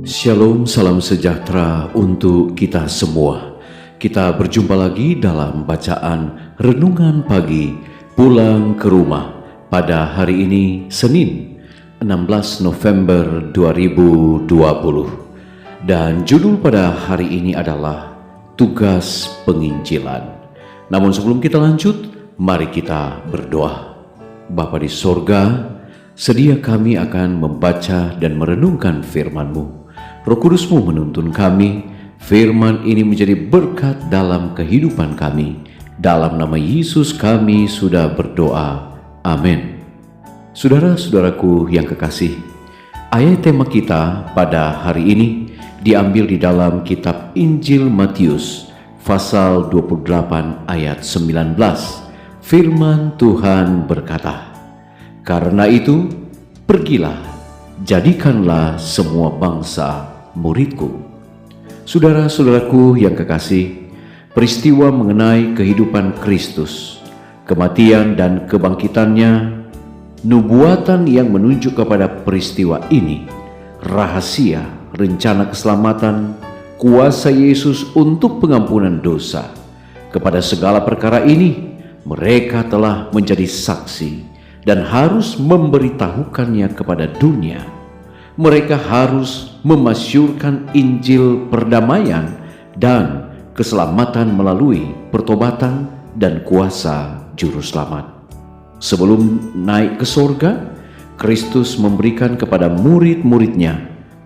Shalom, salam sejahtera untuk kita semua. Kita berjumpa lagi dalam bacaan Renungan Pagi Pulang ke Rumah pada hari ini Senin 16 November 2020. Dan judul pada hari ini adalah Tugas Penginjilan. Namun sebelum kita lanjut, mari kita berdoa. Bapa di sorga, sedia kami akan membaca dan merenungkan firman-Mu. Roh Kudus-Mu menuntun kami, firman ini menjadi berkat dalam kehidupan kami. Dalam nama Yesus kami sudah berdoa. Amin. Saudara-saudaraku yang kekasih, ayat tema kita pada hari ini diambil di dalam kitab Injil Matius, pasal 28 ayat 19. Firman Tuhan berkata, "Karena itu, pergilah, jadikanlah semua bangsa muridku." Saudara-saudaraku yang kekasih, peristiwa mengenai kehidupan Kristus, kematian dan kebangkitannya, nubuatan yang menunjuk kepada peristiwa ini, rahasia, rencana keselamatan, kuasa Yesus untuk pengampunan dosa. Kepada segala perkara ini, mereka telah menjadi saksi dan harus memberitahukannya kepada dunia. Mereka harus memasyurkan Injil perdamaian dan keselamatan melalui pertobatan dan kuasa Juru Selamat. Sebelum naik ke sorga, Kristus memberikan kepada murid-muridnya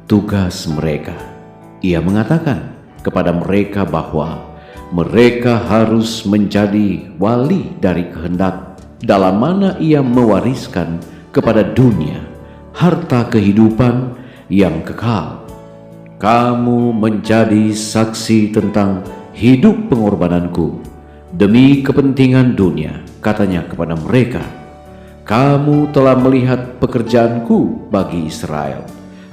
tugas mereka. Ia mengatakan kepada mereka bahwa mereka harus menjadi wali dari kehendak dalam mana ia mewariskan kepada dunia harta kehidupan yang kekal. Kamu menjadi saksi tentang hidup pengorbananku demi kepentingan dunia, katanya kepada mereka. Kamu telah melihat pekerjaanku bagi Israel,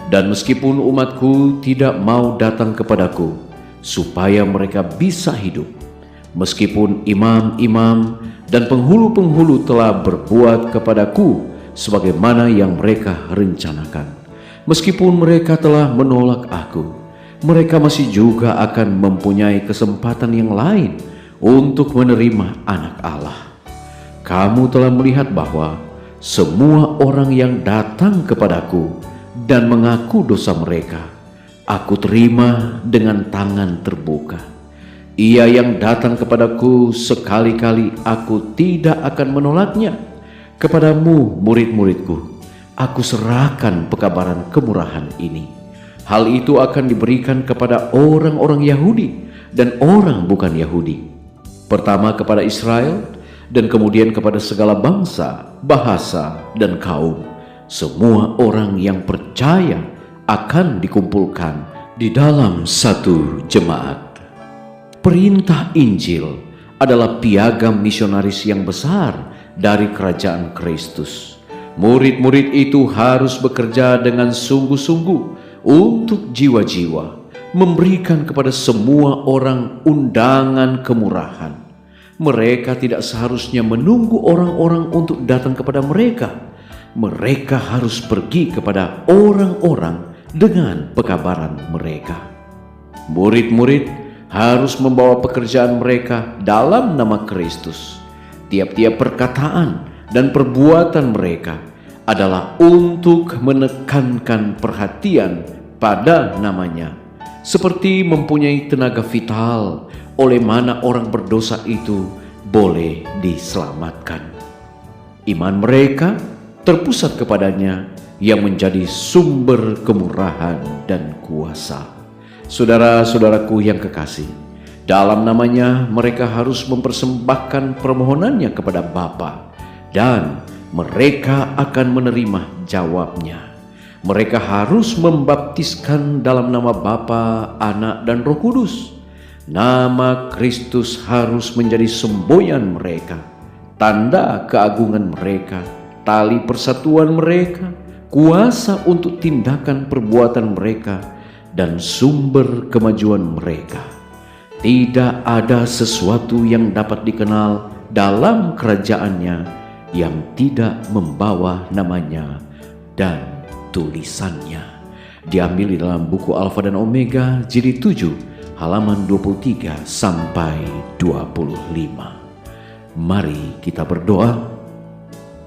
dan meskipun umatku tidak mau datang kepadaku supaya mereka bisa hidup, meskipun imam-imam dan penghulu-penghulu telah berbuat kepadaku sebagaimana yang mereka rencanakan, meskipun mereka telah menolak aku, mereka masih juga akan mempunyai kesempatan yang lain untuk menerima anak Allah. Kamu telah melihat bahwa semua orang yang datang kepadaku dan mengaku dosa mereka, aku terima dengan tangan terbuka. Ia yang datang kepadaku sekali-kali aku tidak akan menolaknya. Kepadamu, murid-muridku, aku serahkan pekabaran kemurahan ini. Hal itu akan diberikan kepada orang-orang Yahudi dan orang bukan Yahudi. Pertama kepada Israel, dan kemudian kepada segala bangsa, bahasa, dan kaum. Semua orang yang percaya akan dikumpulkan di dalam satu jemaat. Perintah Injil adalah piagam misionaris yang besar dari kerajaan Kristus. Murid-murid itu harus bekerja dengan sungguh-sungguh untuk jiwa-jiwa, memberikan kepada semua orang undangan kemurahan. Mereka tidak seharusnya menunggu orang-orang untuk datang kepada mereka. Mereka harus pergi kepada orang-orang dengan pekabaran mereka. Murid-murid harus membawa pekerjaan mereka dalam nama Kristus. Tiap-tiap perkataan dan perbuatan mereka adalah untuk menekankan perhatian pada namanya, seperti mempunyai tenaga vital oleh mana orang berdosa itu boleh diselamatkan. Iman mereka terpusat kepadanya yang menjadi sumber kemurahan dan kuasa. Saudara-saudaraku yang kekasih, dalam namanya mereka harus mempersembahkan permohonannya kepada Bapa, dan mereka akan menerima jawabnya. Mereka harus membaptiskan dalam nama Bapa, Anak, dan Roh Kudus. Nama Kristus harus menjadi semboyan mereka, tanda keagungan mereka, tali persatuan mereka, kuasa untuk tindakan perbuatan mereka, dan sumber kemajuan mereka. Tidak ada sesuatu yang dapat dikenal dalam kerajaannya yang tidak membawa namanya dan tulisannya. diambil di dalam buku Alfa dan Omega jilid 7 halaman 23 sampai 25. Mari kita berdoa.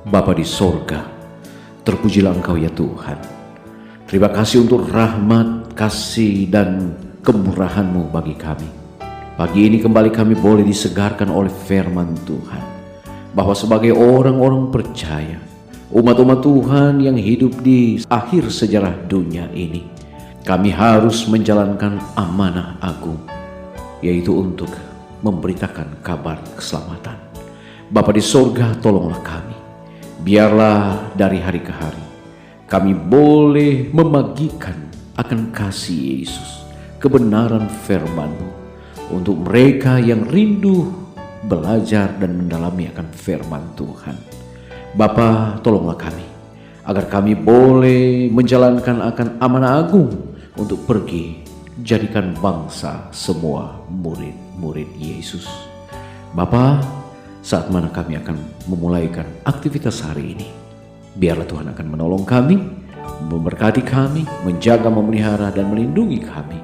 Bapa di sorga, terpujilah Engkau ya Tuhan. Terima kasih untuk rahmat, kasih, dan kemurahan-Mu bagi kami. Pagi ini kembali kami boleh disegarkan oleh firman Tuhan, bahwa sebagai orang-orang percaya, umat-umat Tuhan yang hidup di akhir sejarah dunia ini, kami harus menjalankan amanah agung, yaitu untuk memberitakan kabar keselamatan. Bapa di sorga, tolonglah kami. Biarlah dari hari ke hari kami boleh membagikan akan kasih Yesus, kebenaran firman-Mu, untuk mereka yang rindu belajar dan mendalami akan firman Tuhan. Bapa, tolonglah kami, agar kami boleh menjalankan akan amanah agung untuk pergi jadikan bangsa semua murid-murid Yesus. Bapa, saat mana kami akan memulaikan aktivitas hari ini, biarlah Tuhan akan menolong kami, memberkati kami, menjaga, memelihara, dan melindungi kami.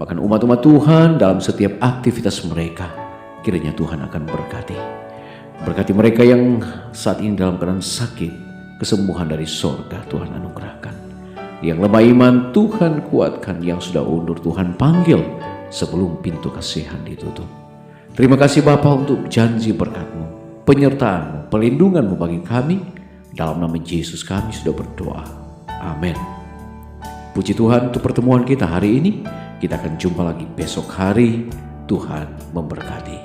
Bahkan umat-umat Tuhan dalam setiap aktivitas mereka, kiranya Tuhan akan berkati. Berkati mereka yang saat ini dalam keadaan sakit, kesembuhan dari sorga Tuhan anugerahkan. Yang lemah iman Tuhan kuatkan, yang sudah undur Tuhan panggil sebelum pintu kasihan ditutup. Terima kasih Bapa untuk janji berkat-Mu, penyertaan-Mu, pelindungan-Mu bagi kami. Dalam nama Yesus kami sudah berdoa. Amin. Puji Tuhan untuk pertemuan kita hari ini. Kita akan jumpa lagi besok hari. Tuhan memberkati.